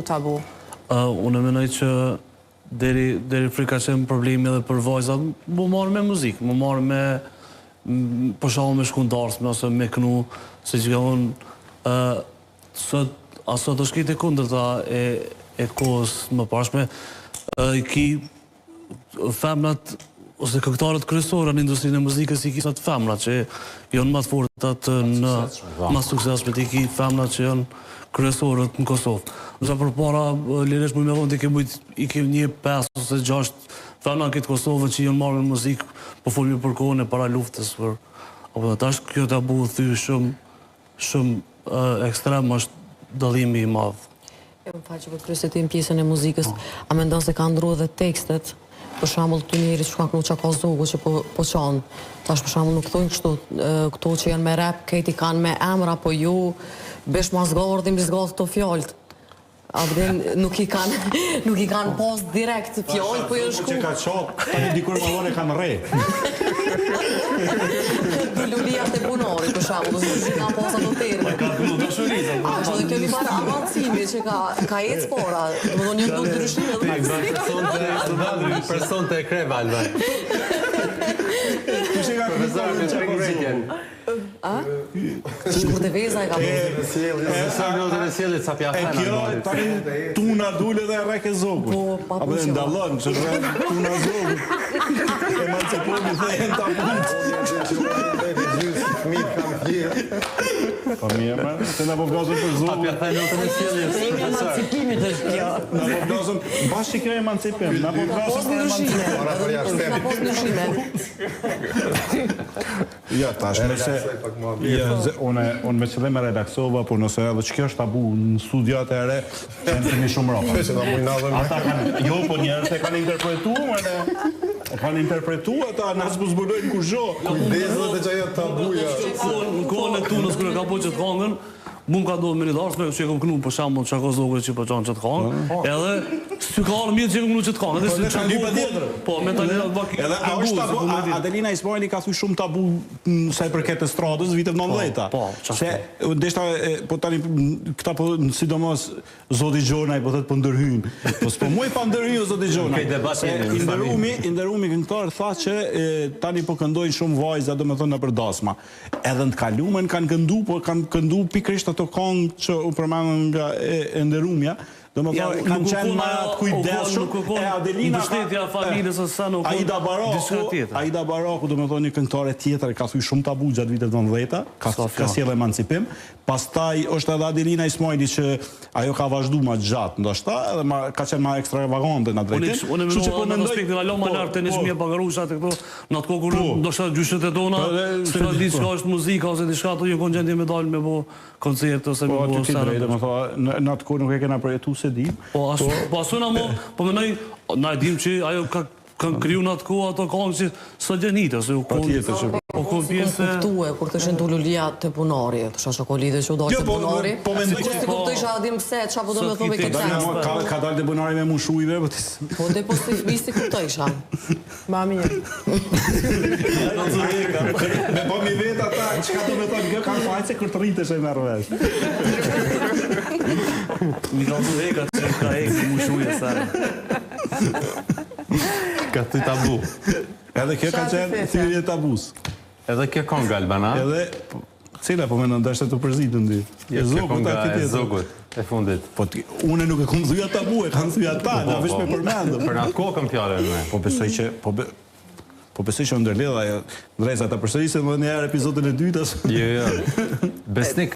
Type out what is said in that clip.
tabu? Unë menoj që deri frika qenë problemi edhe për vajzat, më marrë me muzikë, më marrë me përshamu me shkundarsme, ose me kënu, se që ka unë, sot është kejtë e kundërta e kohës më pashme, i ki femnat, ose këngëtarët kryesore në industrinë e muzikës i ki sot femnat, që janë më të fortat në më suksesshme, i ki femnat që janë kryesorët në Kosovë. Nëse për para, liresh më me vonë i ke një 5 ose 6 femna në këtë Kosovën që janë marrë me muzikë, po folmi për kohën e para luftës. Tash kjo tabu thy shumë ekstrem është dallimi i madh. Më fal që po kryeset ti në pjesën e muzikës, a mendon se ka ndrua edhe tekstet? Për shembull këtu njerit që ka kënu Çaka Zogu që po qanë, tash për shembull nuk thojnë kështu, këto që janë me rap, këti kanë me emra, po ju besh ma zgardhim zgadh të fjallët. Abdin nuk i kanë pas direkt fjallë, po janë shku. Që ka qatë, tani dikur më vore kanë re. Për lulia të bunori, për shembull, që ka pas ato terme. Ka kënu të shuriza. Ashtë dhe kjo një parë avancimi që ka ecë pora, të më do një ndonjë ndryshime. Person të e kreva, Alban. Profesor, me të rejtjen. Shkur të veza e ka bërë. Profesor, në të nësjellit, sa pja fena. Kjo, tani tuna dule dhe reke Zogu. Po, apo dhe ndallon, që tuna Zogu. Emancipojnë dhe jenë ta Po mirë, man, se në po vgazën për Zogu. Sa pja fena në të nësjellit. Një emancipimit është kjo. Në po vgazën, bashkë që kjo emancipim. Në po vgazën për emancipim. Ka pos ndryshime. Ja, tash, nëse... Unë me qëllim e relaksova, por nëse edhe që kjo është tabu në studiat e re, që në të një shumë ropa. Ata kanë, jo, po njerës e kanë interpretu, ata nësë po zbulojnë kur zho. Kujdesë dhe që ajo tabuja. Në kohën e tunës kërë ka po që të kongën, mu më ka do me një darsme, që e kom kënu për shambull Çaka Zogu që për qanë që të kongë, edhe s'y ka arë mirë që e kom kënu që të kongë, edhe s'y qanë lipa tjetër. Po, mentalitet baki. Edhe a është tabu, Adelina Ismaili ka thuj shumë tabu sa i përket e stradës, vitet 90-ta. Po, se, ndeshta, po tani, këta po, sidomos, Zoti Gjonaj, po thëtë po ndërhyjnë. Po s'po muj pa ndërhyjnë, Zoti Gjonaj. Inderumi këngëtar tha që tani po këndojnë shumë vajza, do me thënë në përdasma. Edhe në të kalumen kanë këndu, po kanë këndu pikrisht ato kongë që u përmanën nga Inderumja, do me thënë, kanë qenë ma të kujdeshëm, e Adelina Aida Baraku, do me thënë, një këngëtare tjetër, ka thuj shumë tabu gjatë vitet 90-ta, ka sjellë emancipim, pastaj është edhe Adelina Ismaili që ajo ka vazhdu ma gjatë, ndoshta, edhe ka qenë ma ekstravagante në drejtim. Unë me në aspektin alo ma lartë të nishmija pagarushat e këto, në atë kohë kur ndoshta gjyshët e tona, se ka ditë që është muzika, ose diçka ato një konë gjendje me dalë me bo koncert, ose me bo sërë. Në atë kohë nuk e kena përjetu se dim. Po asuna mo, po menoj, na e dim që ajo kanë kriju në atë kohë ato kongë që së gjenitë, ose u konë... Po konë pjesë... Kuptue, kur të shenë të lulia të punari, të shasho ko lidhe që u dojë të punari, si kur si kuptoj që adim pse, qa po do me thome këtë sensë. Ka dalë të punari me mushujve, po të... Po të po si kuptoj isha. Ma mirë. Me po mi vetë ata, që ka do me thonë, kanë fajtë se kur të rritësh e nërvesh. Mi ka të veka që ka e këtë mushuje sare. Ka të tabu. Edhe kjo ka qenë thyrje tabus. Edhe kjo konga, Albana. Edhe, cila po me në ndashtë të përzitë ndi? E konga e Zogut, e fundit. Po une nuk e kom thuja tabu, e kanë thuja ta, nga vesh me përmendëm. Për në atë kohë këm fjale në me. Po besoj që, po besoj që ndërledha, drejsa ta përsërisë edhe një herë epizodin e dytës. Jo, besnik.